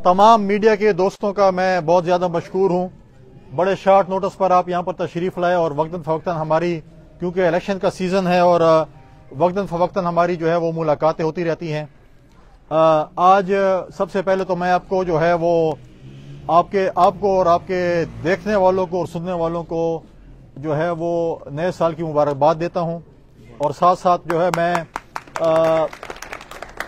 तमाम मीडिया के दोस्तों का मैं बहुत ज़्यादा मशकूर हूँ। बड़े शार्ट नोटिस पर आप यहाँ पर तशरीफ़ लाए और वक्तन फ़वक्तन हमारी, क्योंकि इलेक्शन का सीज़न है और वक्तन फ़वक्तन हमारी जो है वो मुलाकातें होती रहती हैं। आज सबसे पहले तो मैं आपको जो है वो आपको और आपके देखने वालों को और सुनने वालों को जो है वो नए साल की मुबारकबाद देता हूँ। और साथ साथ जो है मैं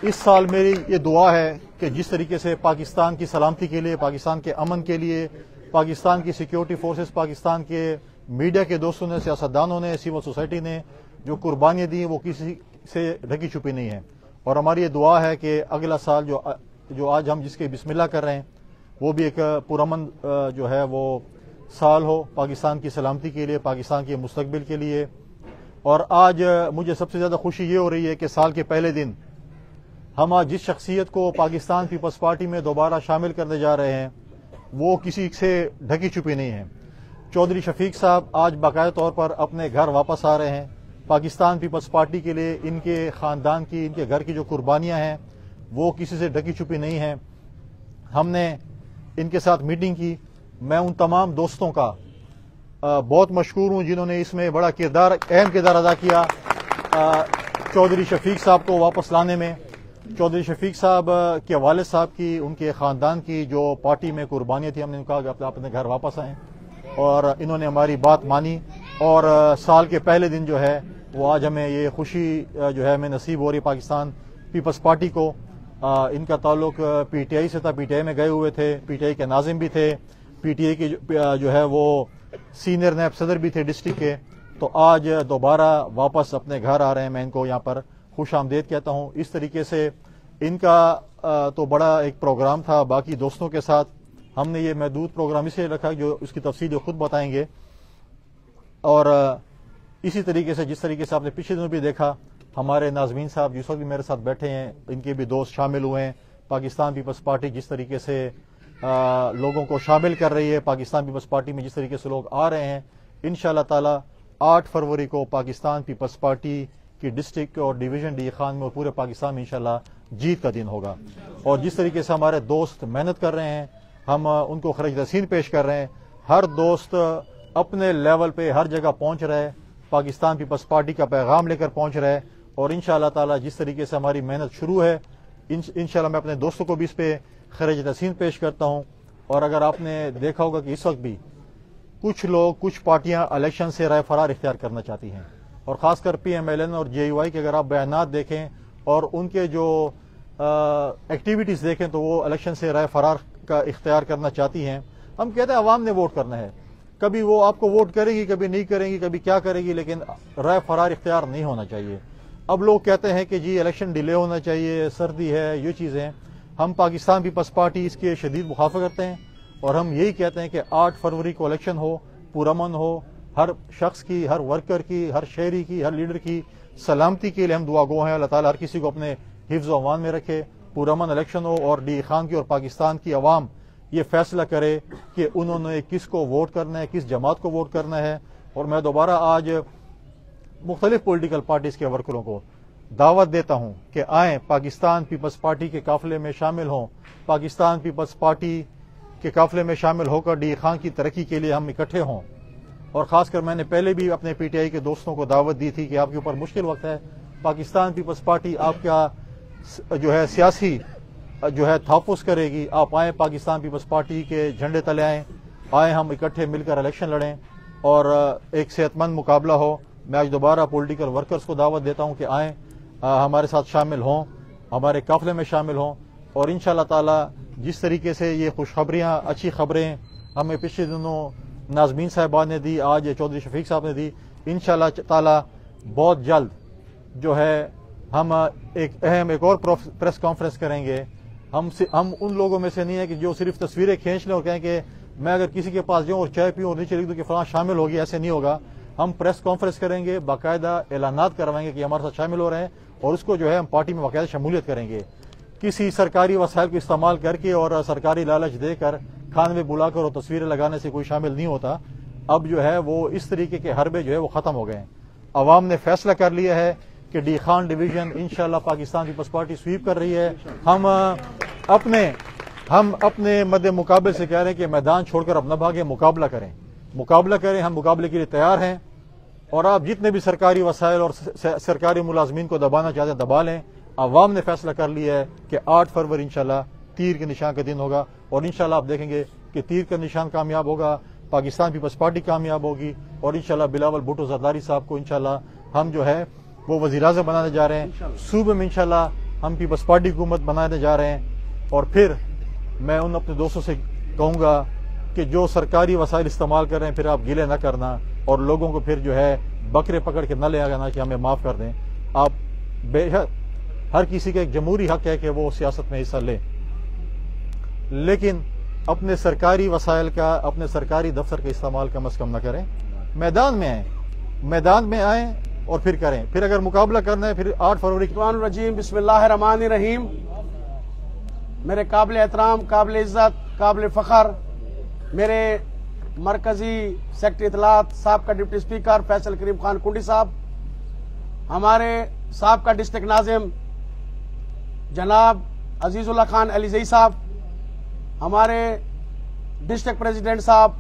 इस साल मेरी ये दुआ है कि जिस तरीके से पाकिस्तान की सलामती के लिए, पाकिस्तान के अमन के लिए, पाकिस्तान की सिक्योरिटी फोर्सेस, पाकिस्तान के मीडिया के दोस्तों ने, सियासतदानों ने, सिविल सोसाइटी ने जो कुर्बानियाँ दी वो किसी से ढकी छुपी नहीं है। और हमारी ये दुआ है कि अगला साल जो आज हम जिसके बिस्मिल्लाह कर रहे हैं वो भी एक पुरअमन जो है वो साल हो पाकिस्तान की सलामती के लिए, पाकिस्तान के मुस्तकबिल के लिए। और आज मुझे सबसे ज़्यादा खुशी ये हो रही है कि साल के पहले दिन हम आज जिस शख्सियत को पाकिस्तान पीपल्स पार्टी में दोबारा शामिल करने जा रहे हैं वो किसी से ढकी छुपी नहीं है। चौधरी शफीक साहब आज बाकायदा तौर पर अपने घर वापस आ रहे हैं। पाकिस्तान पीपल्स पार्टी के लिए इनके ख़ानदान की, इनके घर की जो कुर्बानियाँ हैं वो किसी से ढकी छुपी नहीं हैं। हमने इनके साथ मीटिंग की। मैं उन तमाम दोस्तों का बहुत मशकूर हूँ जिन्होंने इसमें बड़ा अहम किरदार अदा किया चौधरी शफीक साहब को वापस लाने में। चौधरी शफीक साहब के वालिद साहब की, उनके ख़ानदान की जो पार्टी में कुर्बानियाँ थी, हमने कहा कि आप अपने घर वापस आएँ और इन्होंने हमारी बात मानी। और साल के पहले दिन जो है वो आज हमें ये खुशी जो है हमें नसीब हो रही पाकिस्तान पीपल्स पार्टी को। इनका ताल्लुक पीटीआई से था, पीटीआई में गए हुए थे, पीटीआई के नाजिम भी थे, पीटीआई के जो है वो सीनियर नायब सदर भी थे डिस्ट्रिक्ट के। तो आज दोबारा वापस अपने घर आ रहे हैं। मैं इनको यहाँ पर खुश आमदेद कहता हूँ। इस तरीके से इनका तो बड़ा एक प्रोग्राम था बाकी दोस्तों के साथ। हमने ये महदूद प्रोग्राम इसलिए रखा जो उसकी तफसील जो खुद बताएंगे। और इसी तरीके से जिस तरीके से आपने पिछले दिनों भी देखा, हमारे नाज़मीन साहब जिस वक्त भी मेरे साथ बैठे हैं, इनके भी दोस्त शामिल हुए हैं। पाकिस्तान पीपल्स पार्टी जिस तरीके से लोगों को शामिल कर रही है, पाकिस्तान पीपल्स पार्टी में जिस तरीके से लोग आ रहे हैं, इंशाअल्लाह ताला 8 फरवरी को पाकिस्तान पीपल्स पार्टी की डिस्ट्रिक्ट और डिवीज़न डी खान में और पूरे पाकिस्तान में इंशाअल्लाह जीत का दिन होगा। और जिस तरीके से हमारे दोस्त मेहनत कर रहे हैं, हम उनको खराज तहसीन पेश कर रहे हैं। हर दोस्त अपने लेवल पे हर जगह पहुंच रहे, पाकिस्तान पीपल्स पार्टी का पैगाम लेकर पहुंच रहे। और इंशाअल्लाह ताला जिस तरीके से हमारी मेहनत शुरू है, इंशाअल्लाह मैं अपने दोस्तों को भी इस पे खराज तहसीन पेश करता हूं। और अगर आपने देखा होगा कि इस वक्त भी कुछ लोग, कुछ पार्टियां इलेक्शन से राय फरार इख्तियार करना चाहती हैं, और खासकर PMLN और JUI के अगर आप बयानात देखें और उनके जो एक्टिविटीज़ देखें तो वो इलेक्शन से राय फरार का इख्तियार करना चाहती हैं। हम कहते हैं अवाम ने वोट करना है, कभी वो आपको वोट करेगी, कभी नहीं करेंगी, कभी क्या करेगी, लेकिन राय फरार इख्तियार नहीं होना चाहिए। अब लोग कहते हैं कि जी इलेक्शन डिले होना चाहिए, सर्दी है, ये चीज़ें। हम पाकिस्तान पीपल्स पार्टी इसके शदीद मुखाफा करते हैं और हम यही कहते हैं कि 8 फरवरी को इलेक्शन हो, पुरअमन हो, हर शख्स की, हर वर्कर की, हर शहरी की, हर लीडर की सलामती के लिए हम दुआ गो हैं। अल्लाह ताला हर किसी को अपने हिफ्ज़ व अमान में रखे, पुरअमन इलेक्शन हो और डी खान की और पाकिस्तान की अवाम ये फैसला करे कि उन्होंने किसको वोट करना है, किस जमात को वोट करना है। और मैं दोबारा आज मुख्तलिफ पोलिटिकल पार्टीज़ के वर्करों को दावत देता हूँ कि आएँ, पाकिस्तान पीपल्स पार्टी के काफिले में शामिल हों। पाकिस्तान पीपल्स पार्टी के काफिले में शामिल होकर डी खान की तरक्की के लिए हम इकट्ठे हों। और ख़ासकर मैंने पहले भी अपने PTI के दोस्तों को दावत दी थी कि आपके ऊपर मुश्किल वक्त है, पाकिस्तान पीपल्स पार्टी आपका जो है सियासी जो है तहफ़्फ़ुज़ करेगी। आप आएँ, पाकिस्तान पीपल्स पार्टी के झंडे तले आएँ, हम इकट्ठे मिलकर इलेक्शन लड़ें और एक सेहतमंद मुकाबला हो। मैं आज दोबारा पॉलिटिकल वर्कर्स को दावत देता हूँ कि आएँ, हमारे साथ शामिल हों, हमारे काफिले में शामिल हों। और इंशाअल्लाह ताला जिस तरीके से ये खुशखबरियाँ, अच्छी खबरें हमें पिछले दिनों नाज़मीन साहिबान ने दी, आज चौधरी शफीक साहब ने दी, इंशाअल्लाह ताला बहुत जल्द जो है हम एक और प्रेस कॉन्फ्रेंस करेंगे। हम उन लोगों में से नहीं है कि जो सिर्फ तस्वीरें खींच लें और कहें कि मैं अगर किसी के पास जाऊँ और चाय पीऊँ और नीचे लिख दूँ कि फलां शामिल होगी, ऐसे नहीं होगा। हम प्रेस कॉन्फ्रेंस करेंगे, बाकायदा ऐलानात करवाएंगे कि हमारे साथ शामिल हो रहे हैं और उसको जो है हम पार्टी में बाकायदा शमूलियत करेंगे। किसी सरकारी वसाइल को इस्तेमाल करके और सरकारी लालच देकर खान में बुलाकर और तस्वीरें लगाने से कोई शामिल नहीं होता। अब जो है वो इस तरीके के हरबे जो है वो ख़त्म हो गए हैं। अवाम ने फैसला कर लिया है कि डी खान डिवीजन इंशाअल्लाह पाकिस्तान पीपल्स पार्टी स्वीप कर रही है। हम अपने ہم اپنے مد مقابل سے کہہ رہے ہیں کہ میدان چھوڑ کر اب نہ بھاگیں، مقابلہ کریں، ہم مقابلے کے لیے تیار ہیں، اور آپ جتنے بھی سرکاری وسائل اور سرکاری ملازمین کو دبانا چاہتے ہیں دبا لیں۔ عوام نے فیصلہ کر لیا ہے کہ 8 فروری انشاءاللہ تیر کے نشان کا دن ہوگا، اور انشاءاللہ آپ دیکھیں گے کہ تیر کا نشان کامیاب ہوگا، پاکستان پیپلز پارٹی کامیاب ہوگی، اور انشاءاللہ بلاول بھٹو زرداری صاحب کو انشاءاللہ ہم جو ہے وہ وزیر اعظم بنانے جا رہے ہیں، صوبے میں انشاءاللہ ہم پیپلز پارٹی حکومت بنانے جا رہے ہیں۔ اور پھر میں ان اپنے دوستوں سے کہوں گا کہ جو سرکاری وسائل استعمال کر رہے ہیں پھر آپ گلے نہ کرنا، اور لوگوں کو پھر جو ہے بکرے پکڑ کے نہ لے آنا کہ ہمیں معاف کر دیں۔ آپ بے شک ہر کسی کا ایک جمہوری حق ہے کہ وہ سیاست میں حصہ لے، لیکن اپنے سرکاری وسائل کا، اپنے سرکاری دفتر کا استعمال کم از کم نہ کریں۔ میدان میں آئیں اور پھر کریں، پھر اگر مقابلہ کرنا ہے پھر 8 فروری الرجیم بسم اللہ الرحمن الرحیم۔ میرے قابل احترام، قابل عزت، قابل فخر میرے مرکزی سیکرٹری اطلاعات سابقہ ڈپٹی اسپیکر فیصل کریم خان کنڈی صاحب، ہمارے سابقہ ڈسٹرکٹ ناظم جناب عزیز اللہ خان علیزئی صاحب، ہمارے ڈسٹرکٹ پریزیڈنٹ صاحب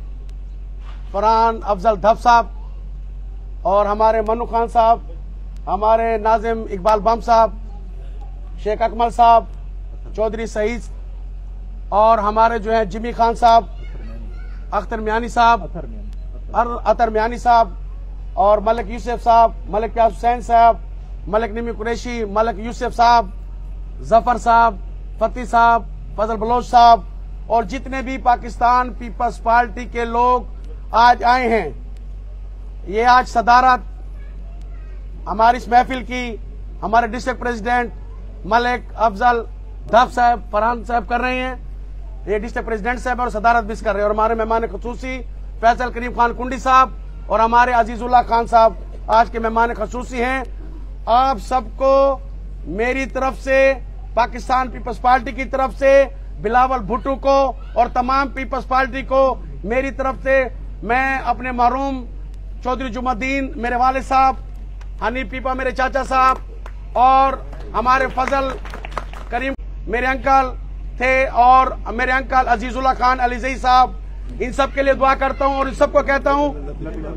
فرحان افضل دھب صاحب، اور ہمارے منو خان صاحب، ہمارے ناظم اقبال بم صاحب، شیخ اکمل صاحب، چودھری سعید، اور ہمارے جو ہیں جمی خان صاحب، اختر میانی صاحب، اطہر میانی صاحب، اور ملک یوسف صاحب، ملک پیاس حسین صاحب، ملک نمی قریشی، ملک یوسف صاحب، ظفر صاحب، فتح صاحب، فضل بلوچ صاحب، اور جتنے بھی پاکستان پیپلز پارٹی کے لوگ آج آئے ہیں۔ یہ آج صدارت ہماری اس محفل کی ہمارے ڈسٹرکٹ پریزیڈنٹ ملک افضل دھب صاحب فرحان صاحب کر رہے ہیں، یہ ڈسٹرکٹ پریزیڈنٹ صاحب اور صدارت بھی کر رہے ہیں، اور ہمارے مہمان خصوصی فیصل کریم خان کنڈی صاحب اور ہمارے عزیز اللہ خان صاحب آج کے مہمان خصوصی ہیں۔ آپ سب کو میری طرف سے، پاکستان پیپلز پارٹی کی طرف سے، بلاول بھٹو کو اور تمام پیپلز پارٹی کو میری طرف سے، میں اپنے مرحوم چودھری جمعہ الدین میرے والد صاحب، حنیف پیپا میرے چاچا صاحب، اور ہمارے فضل کریم میرے انکل تھے، اور میرے انکل عزیز اللہ خان علیزئی صاحب، ان سب کے لیے دعا کرتا ہوں، اور ان سب کو کہتا ہوں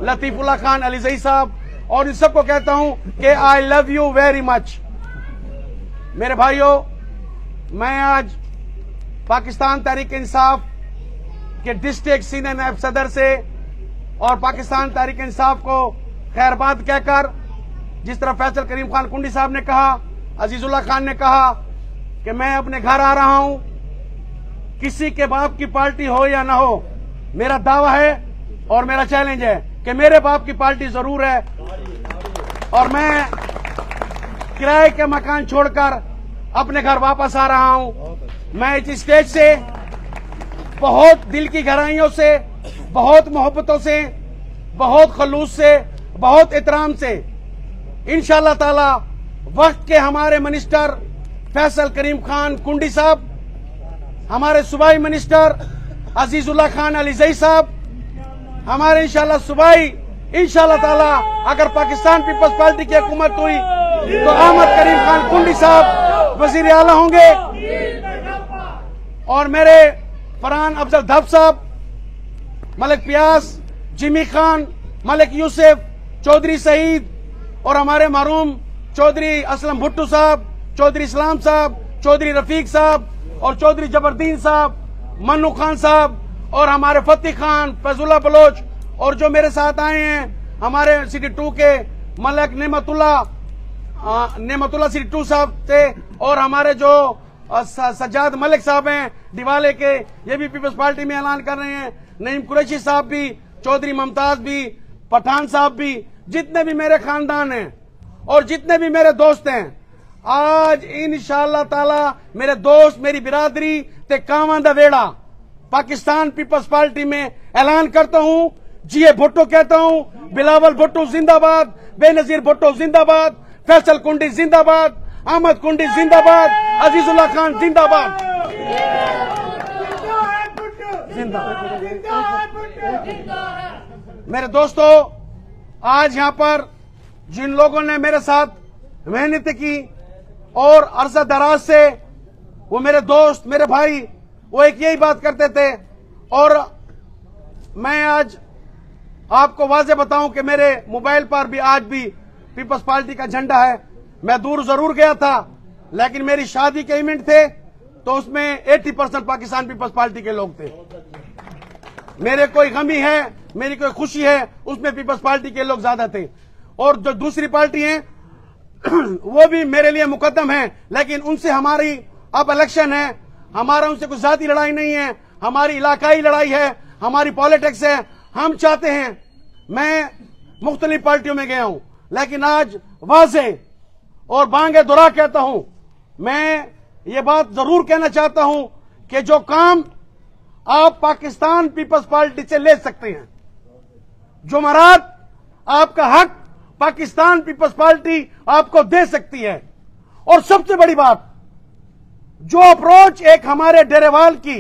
لطیف اللہ خان علیزئی صاحب، اور ان سب کو کہتا ہوں کہ آئی لو یو ویری مچ۔ میرے بھائیوں، میں آج پاکستان تحریک انصاف کے ڈسٹرکٹ سینئر نائب صدر سے اور پاکستان تحریک انصاف کو خیر بات کہہ کر، جس طرح فیصل کریم خان کنڈی صاحب نے کہا، عزیز اللہ خان نے کہا کہ میں اپنے گھر آ رہا ہوں، کسی کے باپ کی پارٹی ہو یا نہ ہو، میرا دعویٰ ہے اور میرا چیلنج ہے کہ میرے باپ کی پارٹی ضرور ہے، اور میں کرائے کے مکان چھوڑ کر اپنے گھر واپس آ رہا ہوں۔ میں اس اسٹیج سے بہت دل کی گہرائیوں سے، بہت محبتوں سے، بہت خلوص سے، بہت احترام سے، انشاءاللہ تعالی وقت کے ہمارے منسٹر فیصل کریم خان کنڈی صاحب، ہمارے صوبائی منسٹر عزیز اللہ خان علیزئی صاحب، ہمارے انشاءاللہ صوبائی، انشاءاللہ تعالی اگر پاکستان پیپلز پارٹی کی حکومت ہوئی تو احمد کریم خان کنڈی صاحب وزیر اعلیٰ ہوں گے، اور میرے فرحان افضل دھب صاحب، ملک پیاس، جمی خان، ملک یوسف، چودھری سعید، اور ہمارے مرحوم چودھری اسلم بھٹو صاحب، چودھری اسلام صاحب، چودھری رفیق صاحب، اور چودھری جبردین صاحب، منو خان صاحب، اور ہمارے فتح خان، فیض اللہ بلوچ، اور جو میرے ساتھ آئے ہیں ہمارے سٹی 2 کے ملک نعمت اللہ سٹی 2 صاحب تھے، اور ہمارے جو سجاد ملک صاحب ہیں دیوالے کے، یہ بھی پیپلز پارٹی میں اعلان کر رہے ہیں، نعیم قریشی صاحب بھی، چودھری ممتاز بھی، پٹھان صاحب بھی، جتنے بھی میرے خاندان ہیں اور جتنے بھی میرے دوست ہیں، آج انشاءاللہ تعالی میرے دوست، میری برادری تے کاواں دا ویڑا پاکستان پیپلز پارٹی میں اعلان کرتا ہوں، جی اے بھٹو کہتا ہوں، بلاول بھٹو زندہ باد، بے نظیر بھٹو زندہ باد، فیصل کنڈی زندہ باد، احمد کنڈی زندہ باد، عزیز اللہ خان زندہ باد۔ میرے دوستو، آج یہاں پر جن لوگوں نے میرے ساتھ محنت کی اور عرصہ دراز سے، وہ میرے دوست، میرے بھائی वो एक यही बात करते थे। और मैं आज आपको वाज़े बताऊं कि मेरे मोबाइल पर भी आज भी पीपल्स पार्टी का झंडा है। मैं दूर जरूर गया था, लेकिन मेरी शादी के इवेंट थे तो उसमें 80% पाकिस्तान पीपल्स पार्टी के लोग थे। मेरे कोई गमी है, मेरी कोई खुशी है, उसमें पीपल्स पार्टी के लोग ज्यादा थे। और जो दूसरी पार्टी हैं वो भी मेरे लिए मुकद्दम है, लेकिन उनसे हमारी अब इलेक्शन है, हमारा उनसे कुछ जाती लड़ाई नहीं है, हमारी इलाकाई लड़ाई है, हमारी पॉलिटिक्स है। हम चाहते हैं, मैं मुख्तलिफ पार्टियों में गया हूं, लेकिन आज वाज़े और बांगे दुरा कहता हूं, मैं ये बात जरूर कहना चाहता हूं कि जो काम आप पाकिस्तान पीपल्स पार्टी से ले सकते हैं, जुमरात आपका हक पाकिस्तान पीपल्स पार्टी आपको दे सकती है। और सबसे बड़ी बात, जो अप्रोच एक हमारे डेरेवाल की,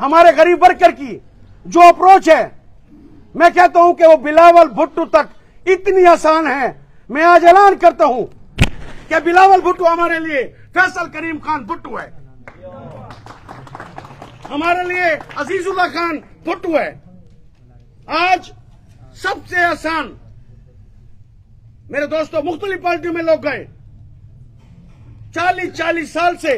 हमारे गरीब वर्कर की जो अप्रोच है, मैं कहता हूं कि वो बिलावल भुट्टो तक इतनी आसान है। मैं आज ऐलान करता हूं कि बिलावल भुट्टो हमारे लिए फैसल करीम खान भुट्टो है, हमारे लिए अजीजुल्लाह खान भुट्टो है। आज सबसे आसान, मेरे दोस्तों, मुख्तलिफ पार्टियों में लोग गए, 40 साल से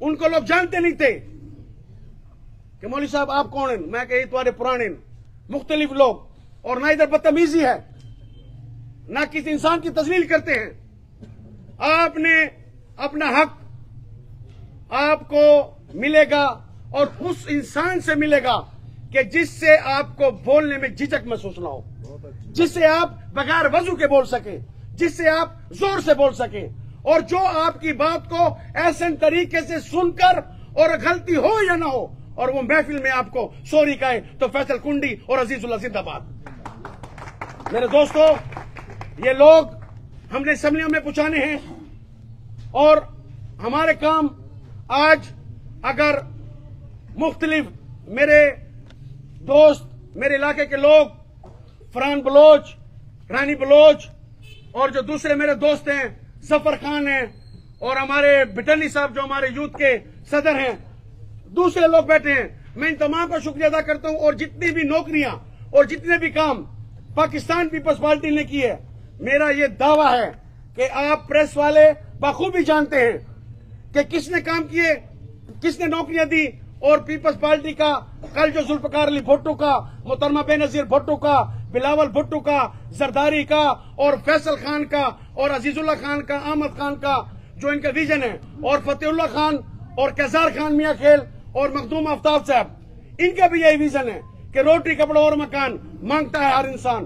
उनको लोग जानते नहीं थे कि मौलवी साहब आप कौन हैं। मैं कही तुम्हारे पुराने मुख्तलिफ लोग, और ना इधर बदतमीजी है, ना किसी इंसान की तस्लील करते हैं। आपने अपना हक आपको मिलेगा, और उस इंसान से मिलेगा कि जिससे आपको बोलने में झिझक महसूस ना हो, जिससे आप बगैर वजू के बोल सके, जिससे आप जोर से बोल सके, और जो आपकी बात को ऐसे तरीके से सुनकर, और गलती हो या ना हो, और वो महफिल में आपको सॉरी कहे, तो फैसल कुंडी और अजीजुल्लाह जिंदाबाद। मेरे दोस्तों, ये लोग हमने असेंबलियों में पहुंचाने हैं, और हमारे काम आज अगर मुख्तलिफ मेरे दोस्त, मेरे इलाके के लोग, फरहान बलोच, रानी बलोच, और जो दूसरे मेरे दोस्त हैं, जफर खान हैं, और हमारे बिटनी साहब जो हमारे यूथ के सदर हैं, दूसरे लोग बैठे हैं, मैं इन तमाम का शुक्रिया अदा करता हूं। और जितनी भी नौकरियां और जितने भी काम पाकिस्तान पीपल्स पार्टी ने किए, मेरा ये दावा है कि आप प्रेस वाले बखूबी जानते हैं कि किसने काम किए, किसने नौकरियां दी। और पीपल्स पार्टी का कल जो जुल्फकार अली भुट्टो का, मोहतरमा बेनजीर भुट्टो का, बिलावल भुट्टो का, जरदारी का, और फैसल खान का, और अजीजुल्लाह खान का, अहमद खान का जो इनका विजन है, और फतेहुल्लाह खान और केजार खान मियां खेल और मखदूम आफ्ताब साहब, इनका भी यही विजन है कि रोटी कपड़ा और मकान मांगता है हर इंसान।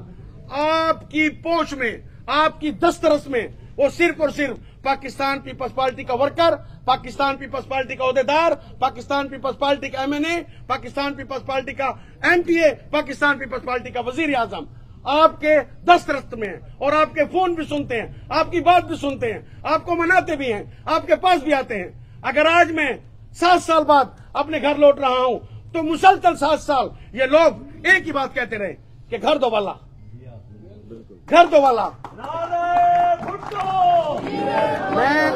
आपकी पोश में, आपकी दस्तरस में, वो सिर्फ और सिर्फ पाकिस्तान पीपल्स पार्टी का वर्कर, पाकिस्तान पीपल्स पार्टी का ओहदेदार, पाकिस्तान पीपल्स पार्टी का एमएनए, पाकिस्तान पीपल्स पार्टी का एमपीए, पाकिस्तान पीपल्स पार्टी का वजीर आजम आपके दस्तरस में है, और आपके फोन भी सुनते हैं, आपकी बात भी सुनते हैं, आपको मनाते भी हैं, आपके पास भी आते हैं। अगर आज मैं 7 साल बाद अपने घर लौट रहा हूं, तो मुसलसल 7 साल ये लोग एक ही बात कहते रहे कि घर दो वाला, घर दो वाला। मैं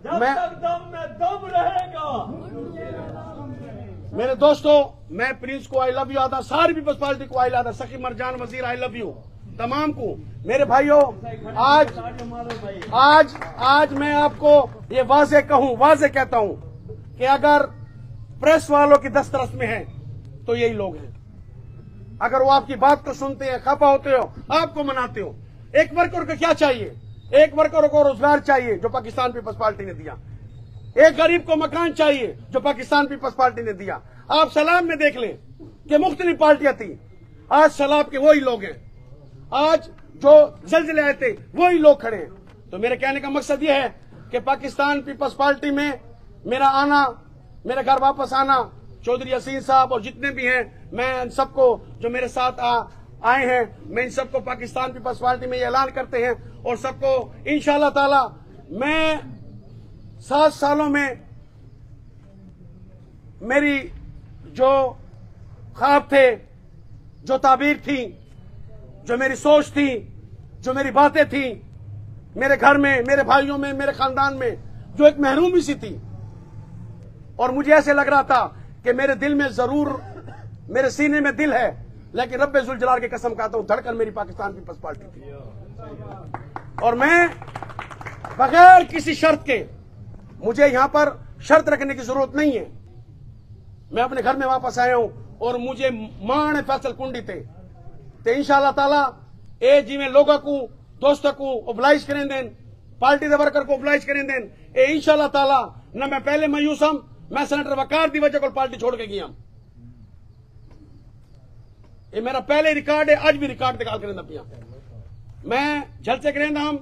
दम में दम रहेगा। मेरे दोस्तों, मैं प्रिंस को आई लव यू आता, सारी पीपल्स पार्टी को आई लव, सखी मरजान वजीर आई लव यू, तमाम को। मेरे भाइयों, आज मैं आपको ये वाज़े कहता हूं कि अगर प्रेस वालों की दस्तरस में है तो यही लोग हैं। अगर वो आपकी बात को सुनते हैं, खफा होते हो, आपको मनाते हो। एक वर्कर को क्या चाहिए? एक वर्कर को रोजगार चाहिए जो पाकिस्तान पीपल्स पार्टी ने दिया। एक गरीब को मकान चाहिए जो पाकिस्तान पीपल्स पार्टी ने दिया। आप सलाम में देख लें कि मुख्तलिफ पार्टियां थी, आज सलाब के वही लोग हैं, आज जो जल्जले आए थे वही लोग खड़े हैं। तो मेरे कहने का मकसद यह है कि पाकिस्तान पीपल्स पार्टी में मेरा आना, मेरे घर वापस आना, चौधरी यासीन साहब और जितने भी हैं, मैं इन सबको जो मेरे साथ आए हैं, मैं इन सबको पाकिस्तान पीपल्स पार्टी में ये ऐलान करते हैं, और सबको इंशाअल्लाह ताला मैं 7 सालों में मेरी जो ख्वाब थे, जो ताबीर थी, जो मेरी सोच थी, जो मेरी बातें थी, मेरे घर में, मेरे भाइयों में, मेरे खानदान में जो एक महरूमी सी थी, اور مجھے ایسے لگ رہا تھا کہ میرے دل میں ضرور، میرے سینے میں دل ہے، لیکن رب ذوالجلال کی قسم کھاتا ہوں دھڑکن میری پاکستان پیپلز پارٹی تھی، اور میں بغیر کسی شرط کے، مجھے یہاں پر شرط رکھنے کی ضرورت نہیں ہے، میں اپنے گھر میں واپس آیا ہوں اور مجھے مان فیصل کنڈی تھے تو انشاءاللہ تعالی اے جی میں لوگوں کو دوستوں کو اوبلائز کریں دیں، پارٹی دے ورکر کو اوبلائز کریں دیں، اے انشاءاللہ تعالی نہ میں پہلے مایوس ہم، میں سینیٹر وقار دی وجہ کو پارٹی چھوڑ کے گیا، یہ میرا پہلے ریکارڈ ہے، آج بھی ریکارڈ نکال کریں پیا، میں جلسے کریں ہم